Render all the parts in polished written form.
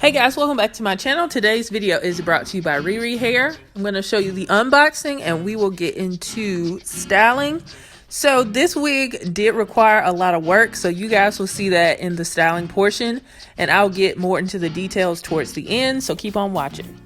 Hey guys, welcome back to my channel. Today's video is brought to you by RIRIHAIR. I'm going to show you the unboxing and we will get into styling. So this wig did require a lot of work, so you guys will see that in the styling portion, and I'll get more into the details towards the end, so keep on watching.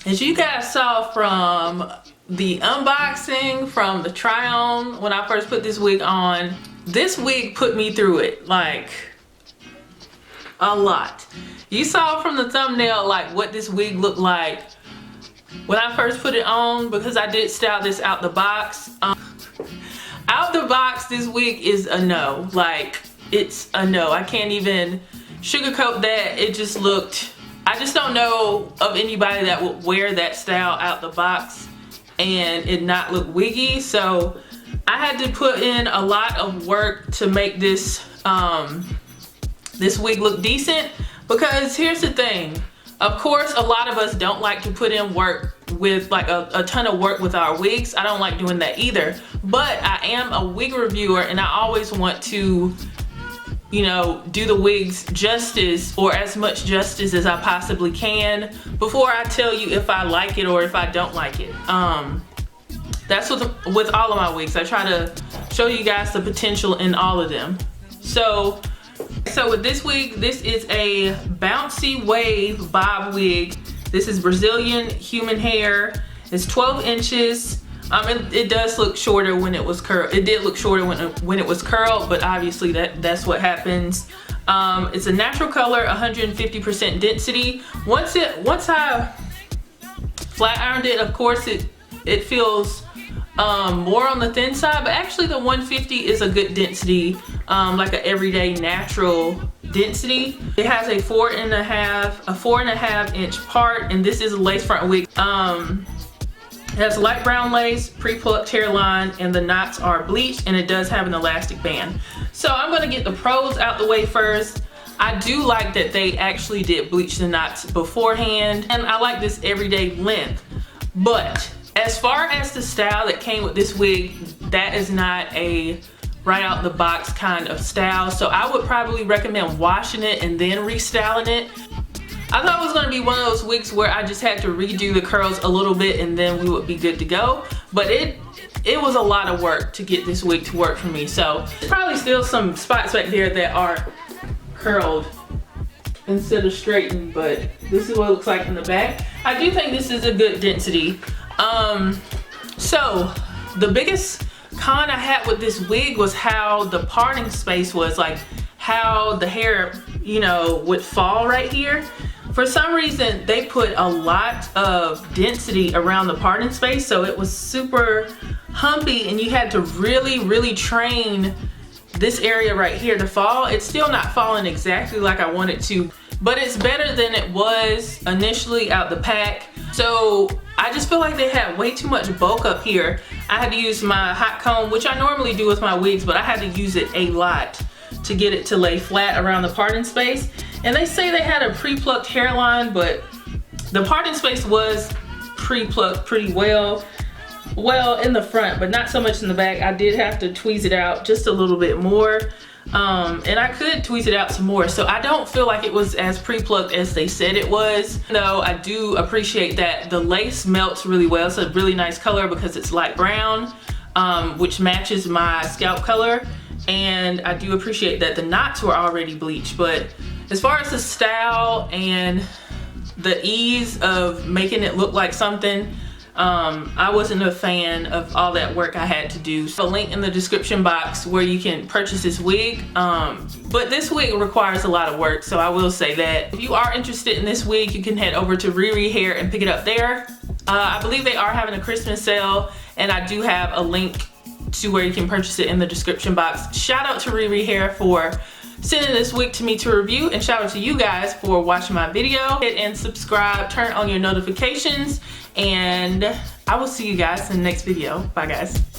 As you guys saw from the unboxing, from the try on, when I first put this wig on, this wig put me through it, like a lot. You saw from the thumbnail like what this wig looked like when I first put it on, because I did style this out the box. Out the box, this wig is a no. Like, it's a no. I can't even sugarcoat that. It just looked, I just don't know of anybody that would wear that style out the box and it not look wiggy. So I had to put in a lot of work to make this this wig look decent, because here's the thing. Of course, a lot of us don't like to put in work with like a ton of work with our wigs. I don't like doing that either, but I am a wig reviewer and I always want to, you know, do the wigs justice, or as much justice as I possibly can, before I tell you if I like it or if I don't like it. That's with all of my wigs. I try to show you guys the potential in all of them. So with this wig, this is a Bouncy wave bob wig. This is Brazilian human hair. It's 12 inches. It does look shorter when it was curled. It did look shorter when it was curled, but obviously that's what happens. It's a natural color, 150% density. Once I flat ironed it, of course it feels more on the thin side, but actually the 150 is a good density, like an everyday natural density. It has a 4.5 inch part, and this is a lace front wig. It has light brown lace, pre-plucked hairline, and the knots are bleached, and it does have an elastic band. So I'm gonna get the pros out the way first. I do like that they actually did bleach the knots beforehand, and I like this everyday length. But as far as the style that came with this wig, that is not a right out the box kind of style. So I would probably recommend washing it and then restyling it. I thought it was going to be one of those wigs where I just had to redo the curls a little bit and then we would be good to go. But it was a lot of work to get this wig to work for me. So there's probably still some spots back there that are curled instead of straightened, but this is what it looks like in the back. I do think this is a good density. So the biggest con I had with this wig was how the parting space was, like how the hair, you know, would fall right here. For some reason, they put a lot of density around the parting space, so it was super humpy, and you had to really train this area right here to fall. It's still not falling exactly like I want it to, but it's better than it was initially out the pack. So I just feel like they had way too much bulk up here. I had to use my hot comb, which I normally do with my wigs, but I had to use it a lot to get it to lay flat around the parting space. And they say they had a pre-plucked hairline, but the parting space was pre-plucked pretty well in the front, but not so much in the back. I did have to tweeze it out just a little bit more, and I could tweeze it out some more. So I don't feel like it was as pre-plucked as they said it was. Though I do appreciate that the lace melts really well. It's a really nice color because it's light brown, which matches my scalp color. And I do appreciate that the knots were already bleached. But as far as the style and the ease of making it look like something, I wasn't a fan of all that work I had to do. So a link in the description box where you can purchase this wig. But this wig requires a lot of work, so I will say that. If you are interested in this wig, you can head over to RIRIHAIR and pick it up there. I believe they are having a Christmas sale, and I do have a link to where you can purchase it in the description box. Shout out to RIRIHAIR for sending this wig to me to review, and shout out to you guys for watching my video. Hit and subscribe, turn on your notifications, and I will see you guys in the next video. Bye guys.